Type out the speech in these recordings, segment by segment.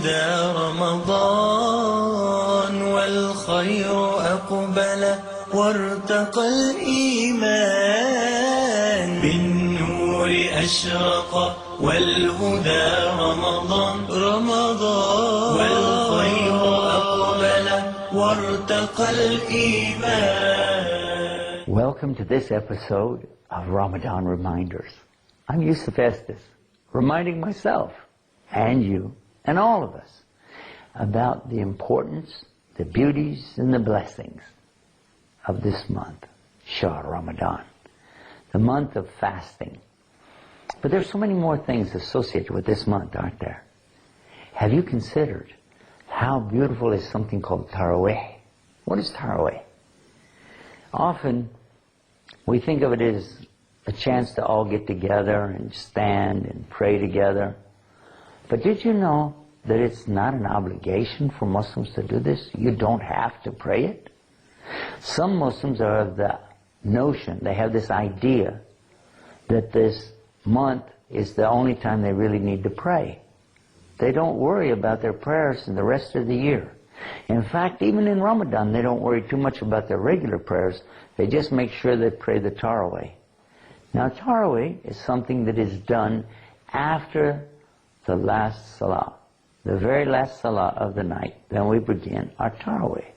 بالهدى رمضان والخير أقبل وارتقى الإيمان بالنور أشرق والهدى رمضان والخير أقبل وارتقى الإيمان. Welcome to this episode of Ramadan Reminders. I'm Yusuf Estes, reminding myself and you and all of us about the importance, the beauties, and the blessings of this month, Shahr Ramadan, the month of fasting. But there's so many more things associated with this month, aren't there? Have you considered how beautiful is something called Taraweeh? What is Taraweeh? Often we think of it as a chance to all get together and stand and pray together. But did you know that it's not an obligation for Muslims to do this? You don't have to pray it. Some Muslims are of the notion, they have this idea that this month is the only time they really need to pray. They don't worry about their prayers in the rest of the year. In fact, even in Ramadan, they don't worry too much about their regular prayers. They just make sure they pray the Taraweeh. Now, Taraweeh is something that is done after the last Salah, the very last Salah of the night. Then we begin our Taraweeh.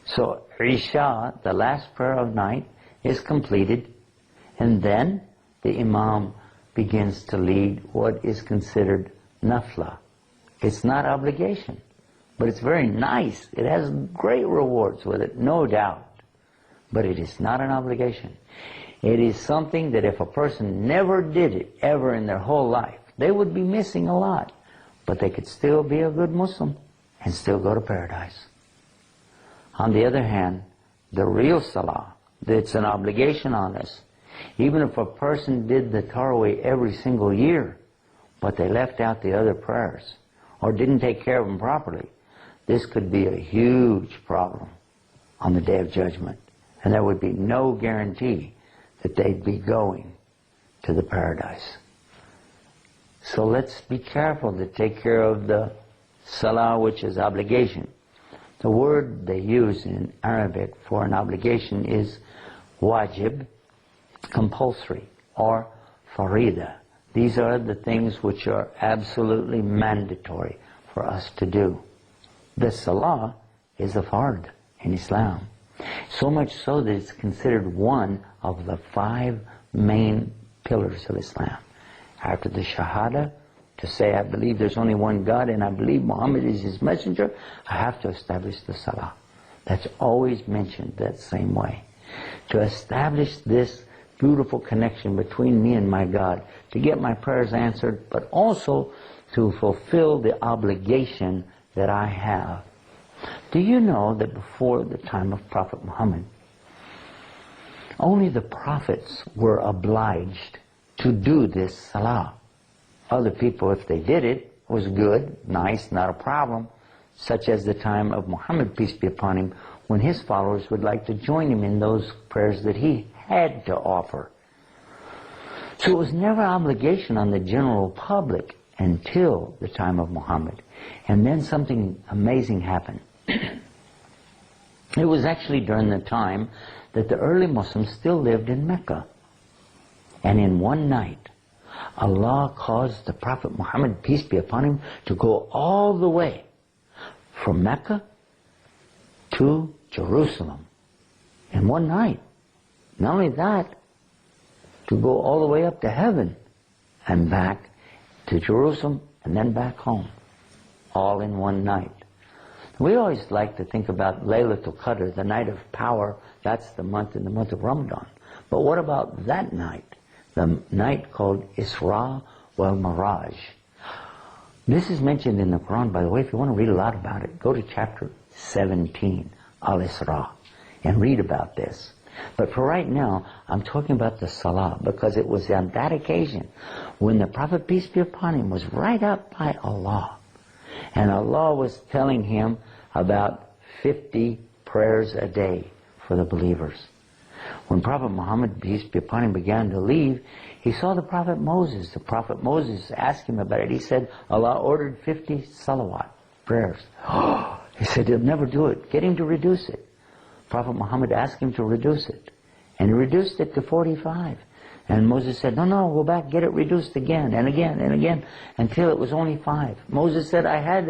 So, Isha, the last prayer of night, is completed, and then the Imam begins to lead what is considered Nafla. It's not obligation, but it's very nice. It has great rewards with it, no doubt. But it is not an obligation. It is something that if a person never did it ever in their whole life, they would be missing a lot. But they could still be a good Muslim and still go to paradise. On the other hand, the real Salah, that's an obligation on us. Even if a person did the Taraweeh every single year, but they left out the other prayers, or didn't take care of them properly, this could be a huge problem on the Day of Judgment. And there would be no guarantee that they'd be going to the paradise. So let's be careful to take care of the Salah, which is obligation. The word they use in Arabic for an obligation is wajib, compulsory, or farida. These are the things which are absolutely mandatory for us to do. The Salah is a fard in Islam. So much so that it's considered one of the 5 main pillars of Islam. After the Shahada, to say I believe there's only one God and I believe Muhammad is his messenger, I have to establish the Salah. That's always mentioned that same way. To establish this beautiful connection between me and my God, to get my prayers answered, but also to fulfill the obligation that I have. Do you know that before the time of Prophet Muhammad, only the prophets were obliged to do this Salah? Other people, if they did it, was good, nice, not a problem, such as the time of Muhammad, peace be upon him, when his followers would like to join him in those prayers that he had to offer. So it was never an obligation on the general public until the time of Muhammad. And then something amazing happened. It was actually during the time that the early Muslims still lived in Mecca. And in one night, Allah caused the Prophet Muhammad, peace be upon him, to go all the way from Mecca to Jerusalem in one night. Not only that, to go all the way up to heaven and back to Jerusalem and then back home, all in one night. We always like to think about Laylatul Qadr, the night of power. That's the month in the month of Ramadan. But what about that night? The night called Isra wal Miraj. This is mentioned in the Quran, by the way. If you want to read a lot about it, go to chapter 17, Al-Isra, and read about this. But for right now, I'm talking about the Salah, because it was on that occasion when the Prophet, peace be upon him, was right up by Allah. And Allah was telling him about 50 prayers a day for the believers. When Prophet Muhammad, peace be upon him, began to leave, he saw the Prophet Moses. The Prophet Moses asked him about it. He said, Allah ordered 50 salawat, prayers. He said, he'll never do it. Get him to reduce it. Prophet Muhammad asked him to reduce it. And he reduced it to 45. And Moses said, no, go back, get it reduced again and again and again, until it was only 5. Moses said, I had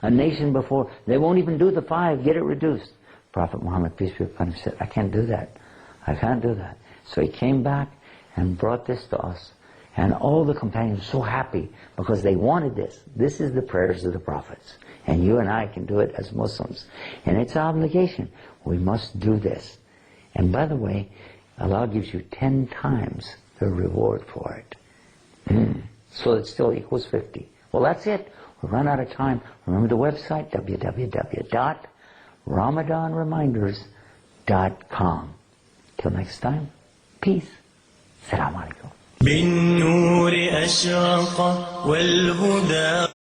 a nation before. They won't even do the 5. Get it reduced. Prophet Muhammad, peace be upon him, said, I can't do that. I can't do that. So he came back and brought this to us. And all the companions were so happy because they wanted this. This is the prayers of the prophets. And you and I can do it as Muslims. And it's our obligation. We must do this. And by the way, Allah gives you 10 times the reward for it. So it still equals 50. Well, that's it. We've run out of time. Remember the website, www.ramadanreminders.com. Till next time, peace. Assalamu alaikum. بالنور أشرق والهدى